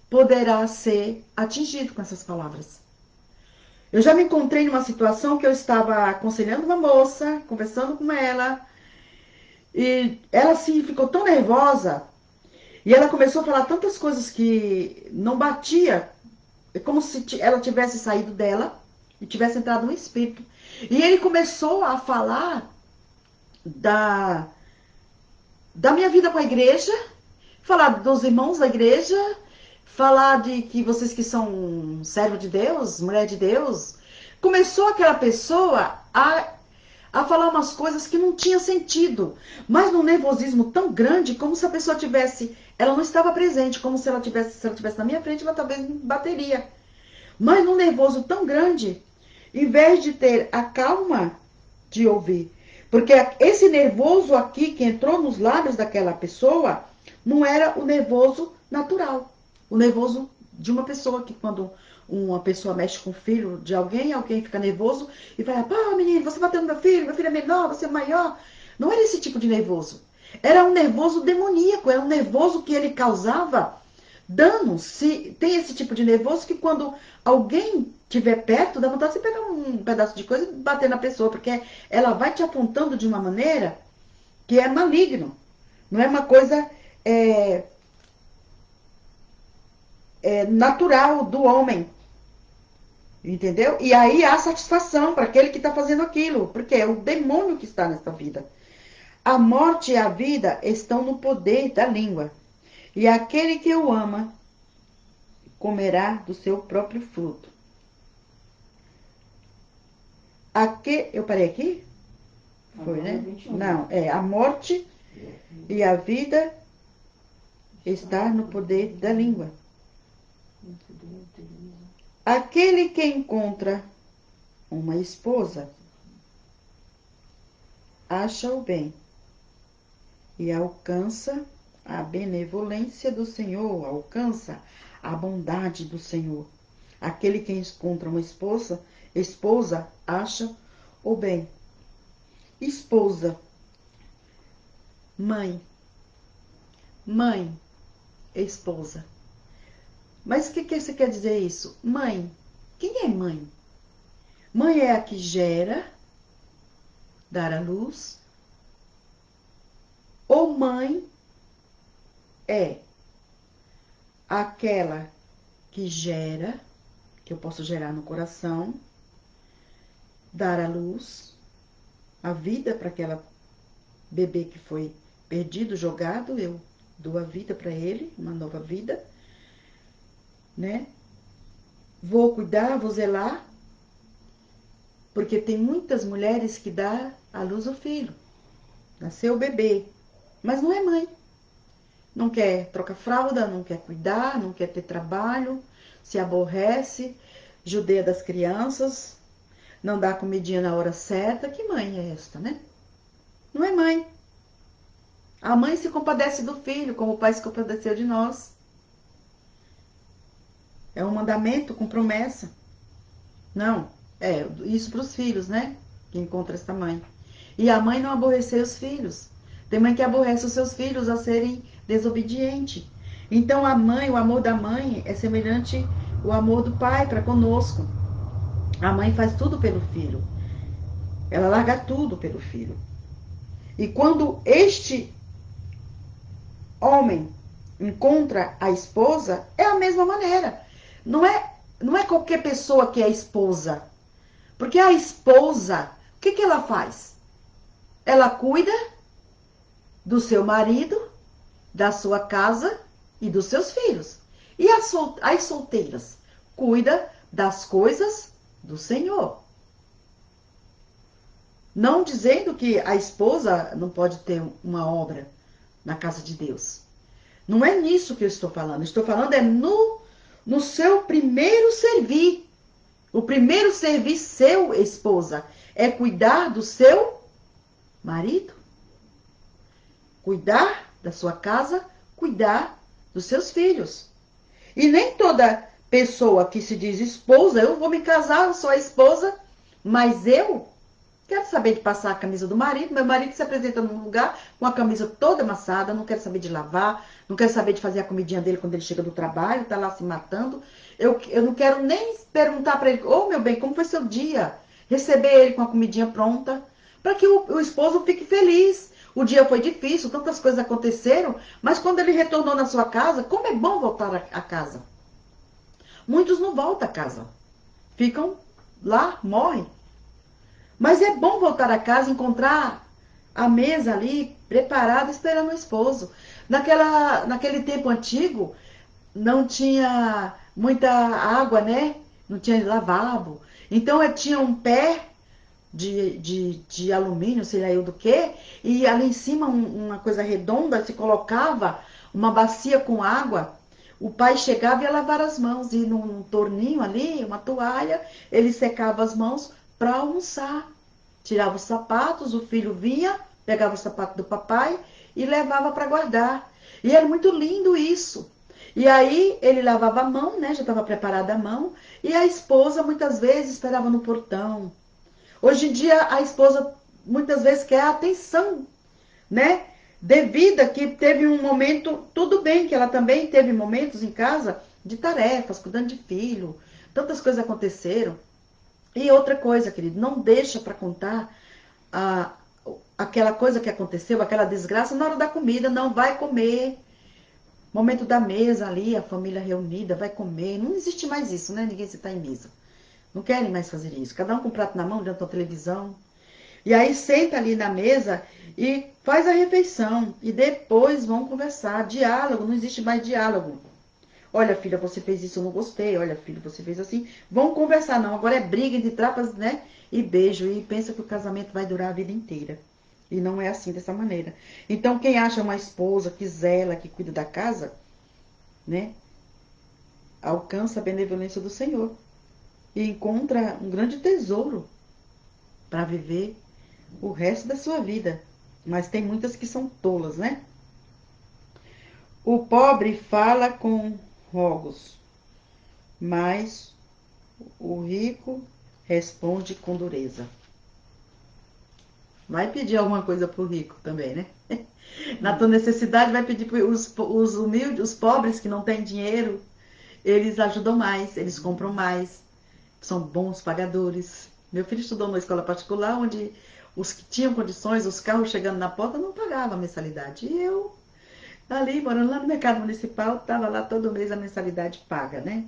poderá ser atingido com essas palavras. Eu já me encontrei numa situação que eu estava aconselhando uma moça, conversando com ela, e ela assim ficou tão nervosa, e ela começou a falar tantas coisas que não batia, é como se ela tivesse saído dela e tivesse entrado no espírito. E ele começou a falar da minha vida com a igreja, falar dos irmãos da igreja, falar de que vocês que são servo de Deus, mulher de Deus. Começou aquela pessoa a falar umas coisas que não tinham sentido, mas num nervosismo tão grande, como se a pessoa tivesse, ela não estava presente, como se ela tivesse na minha frente, ela talvez me bateria. Mas num nervoso tão grande, em vez de ter a calma de ouvir, porque esse nervoso aqui que entrou nos lábios daquela pessoa não era o nervoso natural, o nervoso de uma pessoa que quando uma pessoa mexe com o filho de alguém, alguém fica nervoso e vai, pá, menino, você bateu no meu filho é menor, você é maior. Não era esse tipo de nervoso. Era um nervoso demoníaco, era um nervoso que ele causava dano. Se tem esse tipo de nervoso que quando alguém estiver perto, dá vontade de você pegar um pedaço de coisa e bater na pessoa, porque ela vai te apontando de uma maneira que é maligno. Não é uma coisa natural do homem. Entendeu? E aí há satisfação para aquele que está fazendo aquilo, porque é o demônio que está nessa vida. A morte e a vida estão no poder da língua. E aquele que o ama comerá do seu próprio fruto. Eu parei aqui? Foi, né? 21. Não, a morte e a vida está no poder da língua. Aquele que encontra uma esposa acha o bem e alcança a benevolência do Senhor, alcança a bondade do Senhor. Aquele que encontra uma esposa acha o bem. Esposa, mãe, esposa. Mas o que você quer dizer isso? Mãe. Quem é mãe? Mãe é a que gera, dar à luz. Ou mãe é aquela que gera, que eu posso gerar no coração, dar à luz, a vida para aquela bebê que foi perdido, jogado, eu dou a vida para ele, uma nova vida, né? Vou cuidar, vou zelar, porque tem muitas mulheres que dão à luz o filho, nasceu o bebê, mas não é mãe. Não quer trocar fralda, não quer cuidar, não quer ter trabalho, se aborrece, judeia das crianças, não dá comidinha na hora certa. Que mãe é esta, né? Não é mãe. A mãe se compadece do filho, como o pai se compadeceu de nós. É um mandamento com promessa. Não, isso para os filhos, né? Que encontra essa mãe. E a mãe não aborrecer os filhos. Tem mãe que aborrece os seus filhos a serem desobedientes. Então a mãe, o amor da mãe é semelhante ao amor do pai para conosco. A mãe faz tudo pelo filho. Ela larga tudo pelo filho. E quando este homem encontra a esposa, é a mesma maneira. Não é qualquer pessoa que é esposa. Porque a esposa, o que ela faz? Ela cuida do seu marido, da sua casa e dos seus filhos. E as solteiras? Cuida das coisas do Senhor. Não dizendo que a esposa não pode ter uma obra na casa de Deus. Não é nisso que eu estou falando. Estou falando no seu primeiro servir. O primeiro servir seu, esposa, é cuidar do seu marido. Cuidar da sua casa, cuidar dos seus filhos. E nem toda pessoa que se diz esposa, eu vou me casar, eu sou a esposa, mas eu quero saber de passar a camisa do marido. Meu marido se apresenta num lugar com a camisa toda amassada, não quero saber de lavar, não quero saber de fazer a comidinha dele quando ele chega do trabalho, tá lá se matando. Eu não quero nem perguntar para ele, meu bem, como foi seu dia? Receber ele com a comidinha pronta, para que o esposo fique feliz. O dia foi difícil, tantas coisas aconteceram, mas quando ele retornou na sua casa, como é bom voltar a casa. Muitos não voltam a casa, ficam lá, morrem. Mas é bom voltar a casa e encontrar a mesa ali, preparada, esperando o esposo. Naquele tempo antigo, não tinha muita água, né? Não tinha lavabo. Então, tinha um pé de alumínio, sei lá eu do que, e ali em cima uma coisa redonda, se colocava uma bacia com água, o pai chegava e ia lavar as mãos, e num torninho ali, uma toalha, ele secava as mãos para almoçar. Tirava os sapatos, o filho vinha, pegava o sapato do papai e levava para guardar. E era muito lindo isso. E aí ele lavava a mão, né? Já estava preparada a mão, e a esposa muitas vezes esperava no portão. Hoje em dia a esposa muitas vezes quer a atenção, né? Devida que teve um momento, tudo bem que ela também teve momentos em casa de tarefas, cuidando de filho, tantas coisas aconteceram. E outra coisa, querido, não deixa para contar a, aquela coisa que aconteceu, aquela desgraça na hora da comida, não vai comer. Momento da mesa ali, a família reunida, vai comer. Não existe mais isso, né? Ninguém se tá em mesa. Não querem mais fazer isso. Cada um com o prato na mão, diante da televisão. E aí senta ali na mesa e faz a refeição. E depois vão conversar. Diálogo, não existe mais diálogo. Olha, filha, você fez isso, eu não gostei. Olha, filho, você fez assim. Vão conversar, não. Agora é briga entre trapas, né? E beijo. E pensa que o casamento vai durar a vida inteira. E não é assim, dessa maneira. Então, quem acha uma esposa que zela, que cuida da casa, né? Alcança a benevolência do Senhor. E encontra um grande tesouro para viver o resto da sua vida. Mas tem muitas que são tolas, né? O pobre fala com rogos, mas o rico responde com dureza. Vai pedir alguma coisa pro rico também, né? Na tua necessidade vai pedir para os humildes, os pobres que não têm dinheiro, eles ajudam mais, eles compram mais, são bons pagadores. Meu filho estudou numa escola particular onde os que tinham condições, os carros chegando na porta, não pagavam a mensalidade. E eu, ali, morando lá no mercado municipal, estava lá todo mês a mensalidade paga, né?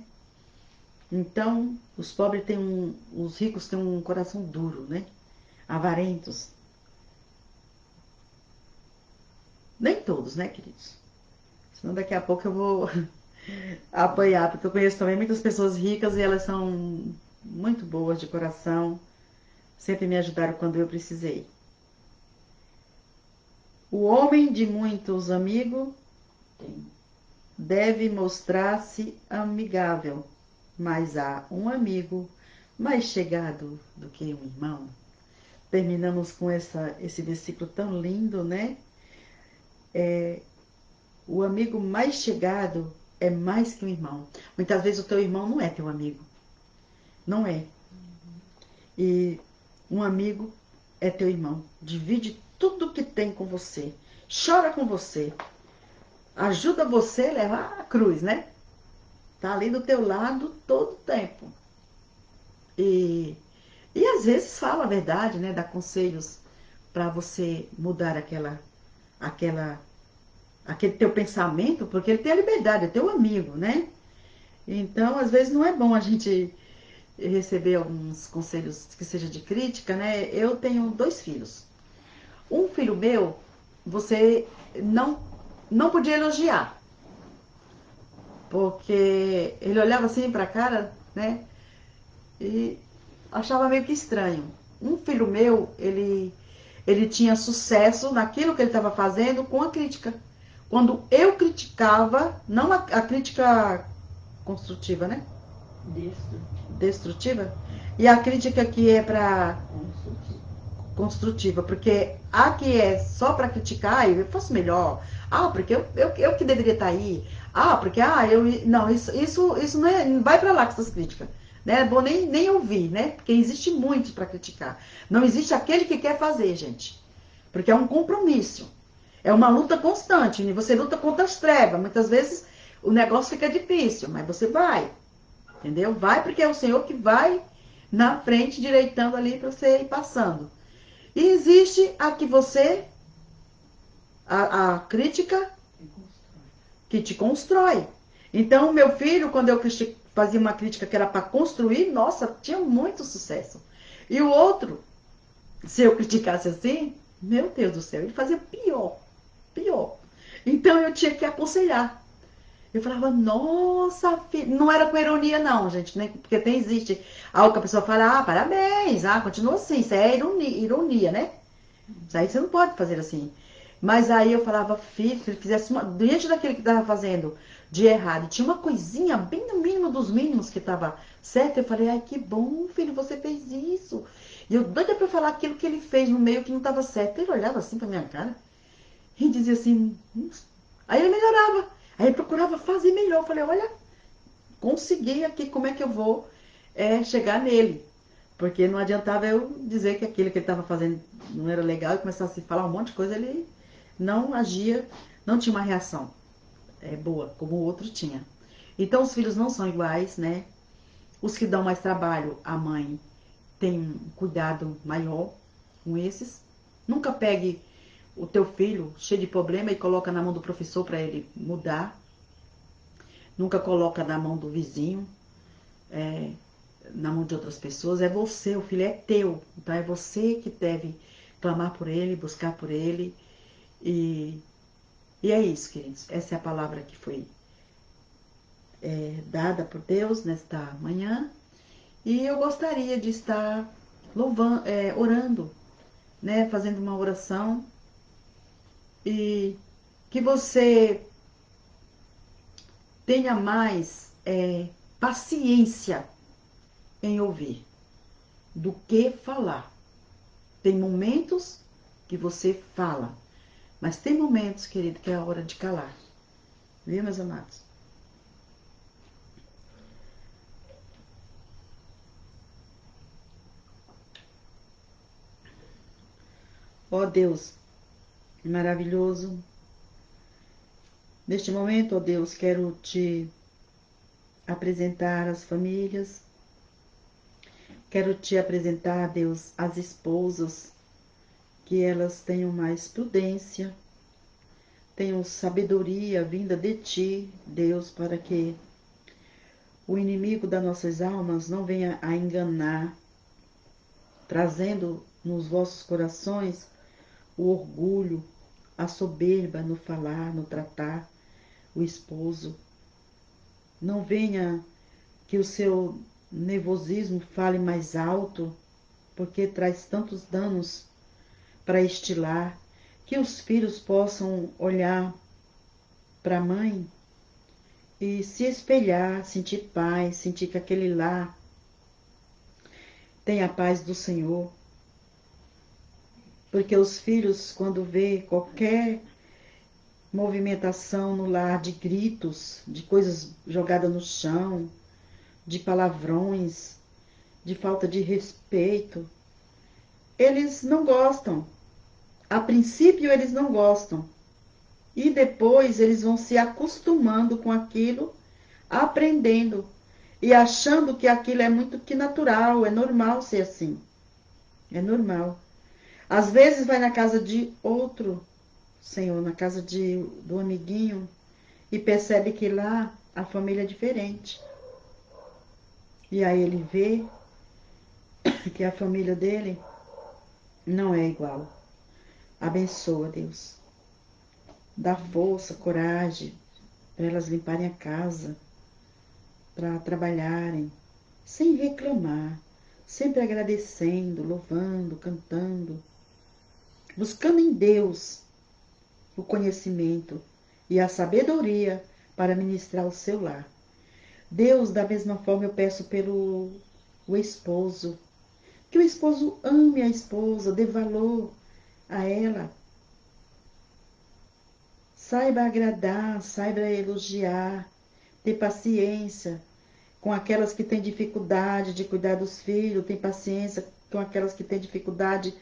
Então, os pobres têm os ricos têm um coração duro, né? Avarentos. Nem todos, né, queridos? Senão daqui a pouco eu vou apanhar, porque eu conheço também muitas pessoas ricas e elas são muito boas de coração, sempre me ajudaram quando eu precisei. O homem de muitos amigos deve mostrar-se amigável, mas há um amigo mais chegado do que um irmão. Terminamos com esse versículo tão lindo, né? O amigo mais chegado é mais que um irmão. Muitas vezes o teu irmão não é teu amigo. Não é. E um amigo é teu irmão. Divide tudo que tem com você. Chora com você. Ajuda você a levar a cruz, né? Tá ali do teu lado todo o tempo. E às vezes fala a verdade, né? Dá conselhos para você mudar aquele teu pensamento, porque ele tem a liberdade, é teu amigo, né? Então, às vezes não é bom a gente receber alguns conselhos que seja de crítica, né? Eu tenho 2 filhos. Um filho meu, você não podia elogiar, porque ele olhava assim pra cara, né? E achava meio que estranho. Um filho meu, ele tinha sucesso naquilo que ele estava fazendo com a crítica. Quando eu criticava, não a crítica construtiva, né? Destrutiva. E a crítica que é para construtiva, porque a que é só para criticar, eu faço melhor. Ah, porque eu que deveria estar aí. Ah, porque eu não, isso não é, não vai para lá com essas críticas. Né? É bom nem ouvir, né? Porque existe muito para criticar. Não existe aquele que quer fazer, gente. Porque é um compromisso. É uma luta constante. E você luta contra as trevas. Muitas vezes o negócio fica difícil, mas você vai. Entendeu? Vai porque é o Senhor que vai na frente, direitando ali para você ir passando. E existe a que você, a crítica que te constrói. Então, meu filho, quando eu fazia uma crítica que era para construir, nossa, tinha muito sucesso. E o outro, se eu criticasse assim, meu Deus do céu, ele fazia pior, pior. Então eu tinha que aconselhar. Eu falava, nossa, não era com ironia não, gente, né? Porque existe algo que a pessoa fala, ah, parabéns, ah, continua assim, isso é ironia, né? Isso aí você não pode fazer assim. Mas aí eu falava, filho, se ele fizesse diante daquele que estava fazendo de errado, tinha uma coisinha bem no mínimo dos mínimos que estava certo, eu falei, ai, que bom, filho, você fez isso. E eu doida pra falar aquilo que ele fez no meio que não estava certo. Ele olhava assim pra minha cara e dizia assim, aí ele melhorava. Aí ele procurava fazer melhor. Eu falei, olha, consegui aqui, como é que eu vou chegar nele? Porque não adiantava eu dizer que aquilo que ele estava fazendo não era legal e começasse a falar um monte de coisa, ele não agia, não tinha uma reação boa, como o outro tinha. Então os filhos não são iguais, né? Os que dão mais trabalho, a mãe tem um cuidado maior com esses. Nunca pegue o teu filho cheio de problema e coloca na mão do professor para ele mudar. Nunca coloca na mão do vizinho, na mão de outras pessoas. É você, o filho é teu. Então é você que deve clamar por ele, buscar por ele. E é isso, queridos. Essa é a palavra que foi dada por Deus nesta manhã. E eu gostaria de estar louvando, orando, né, fazendo uma oração. E que você tenha mais paciência em ouvir do que falar. Tem momentos que você fala, mas tem momentos, querido, que é a hora de calar. Viu, meus amados? Ó Deus, maravilhoso. Neste momento, ó Deus, quero te apresentar as famílias. Quero te apresentar, Deus, as esposas, que elas tenham mais prudência, tenham sabedoria vinda de ti, Deus, para que o inimigo das nossas almas não venha a enganar, trazendo nos vossos corações o orgulho, a soberba no falar, no tratar o esposo. Não venha que o seu nervosismo fale mais alto, porque traz tantos danos para estilar, que os filhos possam olhar para a mãe e se espelhar, sentir paz, sentir que aquele lar tem a paz do Senhor. Porque os filhos, quando vê qualquer movimentação no lar de gritos, de coisas jogadas no chão, de palavrões, de falta de respeito, eles não gostam. A princípio eles não gostam. E depois eles vão se acostumando com aquilo, aprendendo e achando que aquilo é muito que natural, é normal ser assim. É normal. Às vezes vai na casa de outro senhor, na casa do amiguinho, e percebe que lá a família é diferente. E aí ele vê que a família dele não é igual. Abençoa, Deus. Dá força, coragem para elas limparem a casa, para trabalharem, sem reclamar, sempre agradecendo, louvando, cantando, buscando em Deus o conhecimento e a sabedoria para ministrar o seu lar. Deus, da mesma forma, eu peço pelo o esposo, que o esposo ame a esposa, dê valor a ela, saiba agradar, saiba elogiar, ter paciência com aquelas que têm dificuldade de cuidar dos filhos, tem paciência com aquelas que têm dificuldade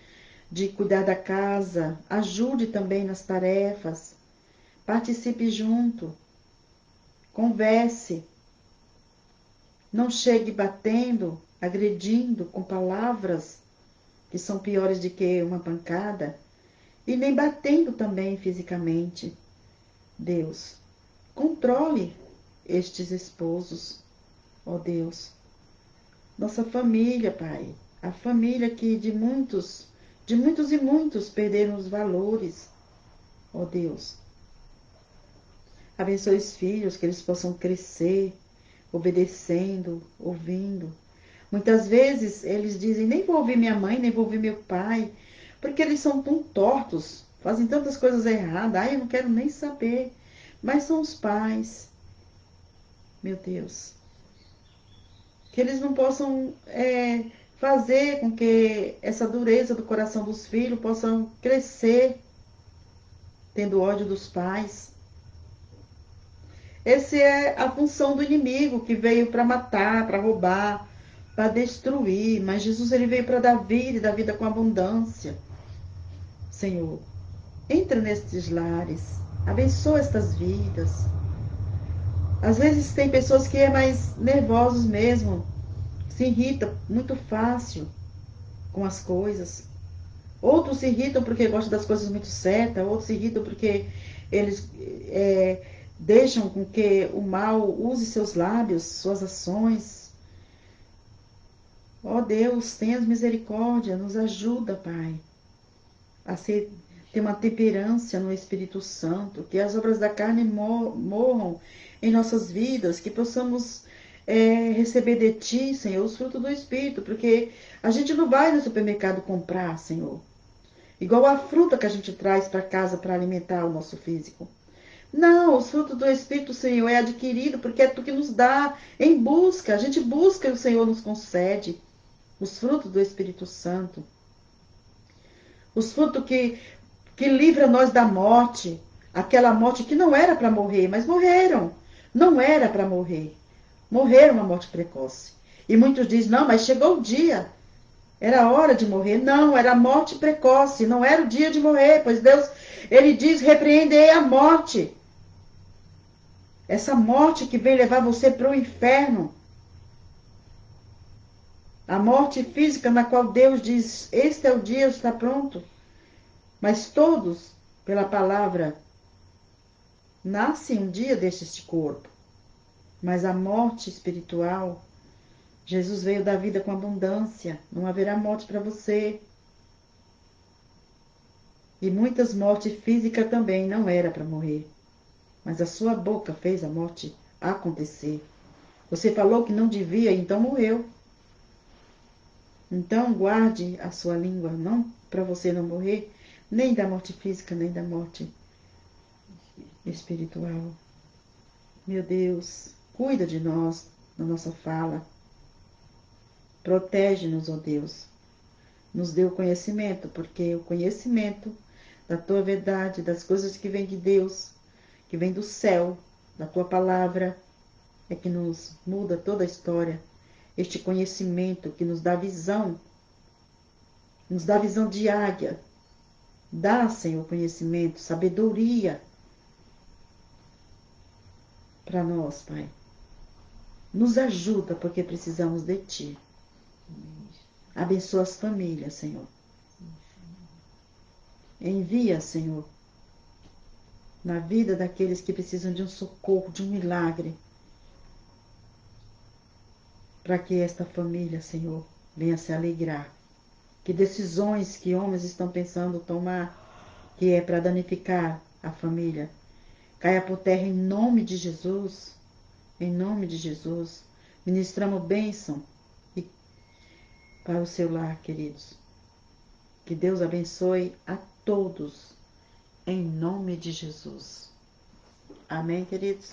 de cuidar da casa, ajude também nas tarefas, participe junto, converse, não chegue batendo, agredindo com palavras que são piores do que uma pancada, e nem batendo também fisicamente. Deus, controle estes esposos, ó Deus. Nossa família, Pai, a família que de muitos e muitos perderam os valores, ó Deus. Abençoe os filhos, que eles possam crescer, obedecendo, ouvindo. Muitas vezes eles dizem, nem vou ouvir minha mãe, nem vou ouvir meu pai, porque eles são tão tortos, fazem tantas coisas erradas, ai, eu não quero nem saber. Mas são os pais, meu Deus. Que eles não possam fazer com que essa dureza do coração dos filhos possam crescer tendo ódio dos pais. Essa é a função do inimigo que veio para matar, para roubar, para destruir. Mas Jesus ele veio para dar vida e dar vida com abundância. Senhor, entra nestes lares, abençoa estas vidas. Às vezes tem pessoas que é mais nervosos mesmo, se irrita muito fácil com as coisas. Outros se irritam porque gostam das coisas muito certas, outros se irritam porque eles deixam com que o mal use seus lábios, suas ações. Ó Deus, tenha misericórdia, nos ajuda, Pai, a ter uma temperança no Espírito Santo, que as obras da carne morram em nossas vidas, que possamos receber de Ti, Senhor, os frutos do Espírito, porque a gente não vai no supermercado comprar, Senhor, igual a fruta que a gente traz para casa para alimentar o nosso físico. Não, os frutos do Espírito, Senhor, é adquirido porque é Tu que nos dá em busca. A gente busca e o Senhor nos concede os frutos do Espírito Santo. Os frutos que livra nós da morte. Aquela morte que não era para morrer, mas morreram. Não era para morrer. Morreram uma morte precoce. E muitos dizem, não, mas chegou o dia. Era a hora de morrer. Não, era a morte precoce. Não era o dia de morrer, pois Deus, Ele diz, repreendei a morte. Essa morte que vem levar você para o inferno. A morte física na qual Deus diz, este é o dia, está pronto. Mas todos, pela palavra, nascem um dia deste corpo. Mas a morte espiritual, Jesus veio dar vida com abundância. Não haverá morte para você. E muitas mortes físicas também não era para morrer. Mas a sua boca fez a morte acontecer. Você falou que não devia, então morreu. Então guarde a sua língua, não para você não morrer, nem da morte física, nem da morte espiritual. Meu Deus, cuida de nós, da nossa fala. Protege-nos, ó Deus. Nos dê o conhecimento, porque o conhecimento da Tua verdade, das coisas que vêm de Deus, que vem do céu, da Tua palavra, é que nos muda toda a história. Este conhecimento que nos dá visão de águia. Dá, Senhor, conhecimento, sabedoria para nós, Pai. Nos ajuda, porque precisamos de Ti. Abençoa as famílias, Senhor. Envia, Senhor, na vida daqueles que precisam de um socorro, de um milagre, para que esta família, Senhor, venha se alegrar. Que decisões que homens estão pensando tomar, que é para danificar a família, caia por terra em nome de Jesus. Em nome de Jesus. Ministramos bênção para o seu lar, queridos. Que Deus abençoe a todos. Em nome de Jesus. Amém, queridos?